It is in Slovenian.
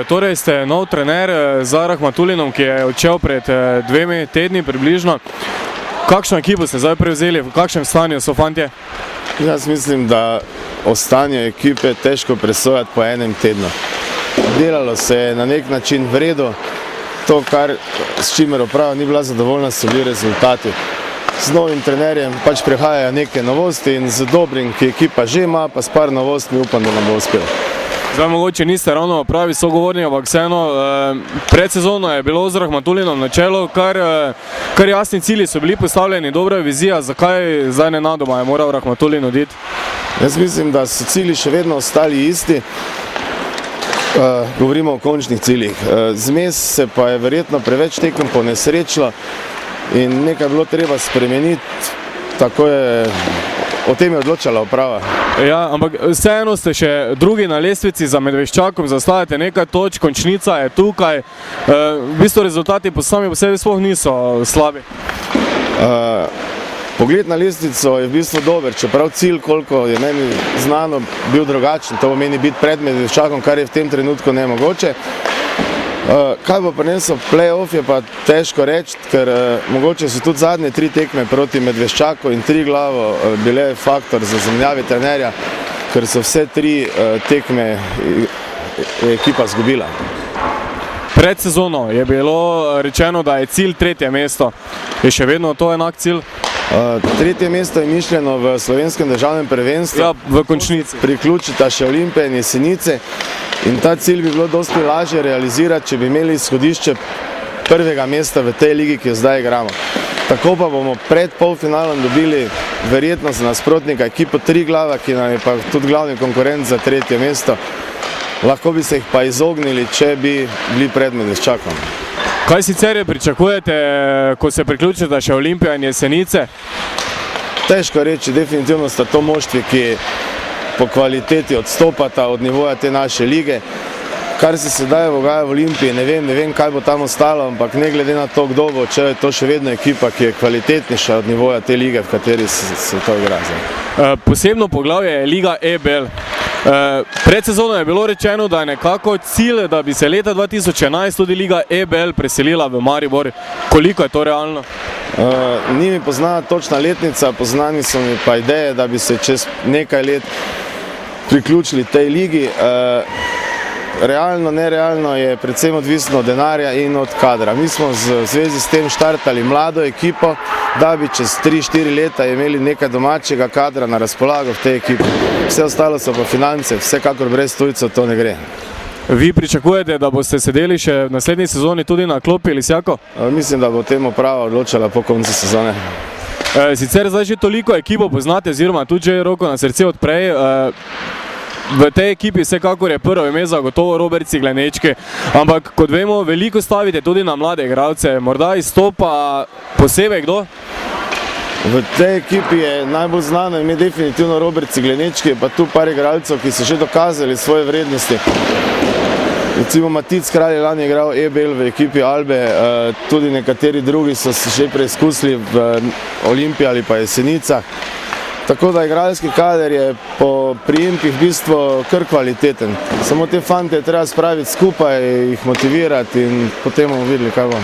Torej ste nov trener za Rahmatulinom, ki je odšel pred 2 tedni približno. Kakšno ekipo ste zdaj prevzeli, v kakšnem stanju so fantje? Jaz mislim, da o stanju ekipe težko presojati po enem tednu. Delalo se je na nek način v redu, to, s čimer uprava ni bila zadovoljna, so bili rezultati. Z novim trenerjem pač prihajajo neke novosti in z dobrim, ki ekipa že ima, pa s par novostmi upam, da nam bo uspelo. Zdaj mogoče niste ravno pravi sogovorni, ampak vseeno, pred sezono je bilo z Rahmatulinom na čelu, kar jasni cilji so bili postavljeni, dobra vizija, zakaj zdaj nenadoma je moral Rahmatulin oditi? Jaz mislim, da so cilji še vedno ostali isti. Govorimo o končnih ciljih. Zmes se pa je verjetno preveč tekem ponesrečilo in nekaj je bilo treba spremeniti, tako je, o tem je odločala uprava. Ja, ampak vseeno ste še drugi na lestvici za Medveščakom, zastajate nekaj točk, končnica je tukaj, v bistvu rezultati sami po sebi sploh niso slabi. Pogled na lestvico je v bistvu dober, čeprav cilj, koliko je meni znano, bil drugačen, to pomeni biti pred Medveščakom, kar je v tem trenutku nemogoče. Kaj bo prinesel play-off, je pa težko reči, ker mogoče so tudi zadnje 3 tekme proti Medveščaku in Triglavo bile faktor za zamenjave trenerja, ker so vse 3 tekme ekipa izgubila. Pred sezono je bilo rečeno, da je cilj 3. mesto. Je še vedno to enak cilj? 3. mesto je mišljeno v slovenskem državnem prvenstvu. Ja, v končnici. Priključita še Olimpije in Jesenice. In ta cilj bi bilo dosti lažje realizirati, če bi imeli izhodišče 1. mesta v tej ligi, ki jo zdaj igramo. Tako pa bomo pred polfinalom dobili verjetno za nasprotnika ekipo Triglava, ki nam je pa tudi glavni konkurent za 3. mesto. Lahko bi se jih pa izognili, če bi bili pred Medveščakom. Kaj sicer pričakujete, ko se priključite še Olimpija in Jesenice? Težko reči, definitivno sta to moštvi, ki po kvaliteti odstopata od nivoja te naše lige. Kar se sedaj dogaja v Olimpiji, ne vem, kaj bo tam ostalo, ampak ne glede na to, kdo bo, če je to še vedno ekipa, ki je kvalitetnejša od nivoja te lige, v kateri se to igra. Posebno poglavje je Liga EBL. Pred sezono je bilo rečeno, da je nekako cilj, da bi se leta 2011 tudi Liga EBL preselila v Maribor. Koliko je to realno? Ni mi poznana točna letnica, poznani so mi pa ideje, da bi se čez nekaj let priključili tej ligi. Realno, nerealno je predvsem odvisno od denarja in od kadra. Mi smo v zvezi s tem štartali mlado ekipo, da bi čez 3-4 leta imeli nekaj domačega kadra na razpolago v tej ekipi. Vse ostalo so pa finance, vsekakor brez tujcev to ne gre. Vi pričakujete, da boste sedeli še v naslednji sezoni tudi na klopi Lisjako? Mislim, da bo tem uprava odločala po koncu sezone. Sicer zdaj že toliko ekipo poznate, oziroma tudi že roko na srce odprej. V tej ekipi vsekakor je prvo ime zagotovo Robert Ciglenečki, ampak kot vemo, veliko stavite tudi na mlade igralce. Morda izstopa posebej kdo? V tej ekipi je najbolj znano ime definitivno Robert Ciglenečki, pa tu par igralcev, ki so že dokazali svoje vrednosti. Recimo Matic Kralj je lani igral EBL v ekipi Albe, tudi nekateri drugi so se že preizkusili v Olimpiji ali pa Jesenicah. Tako da igralski kader je po prijemkih v bistvu kar kvaliteten. Samo te fante je treba spraviti skupaj, jih motivirati in potem bomo videli, kaj bo.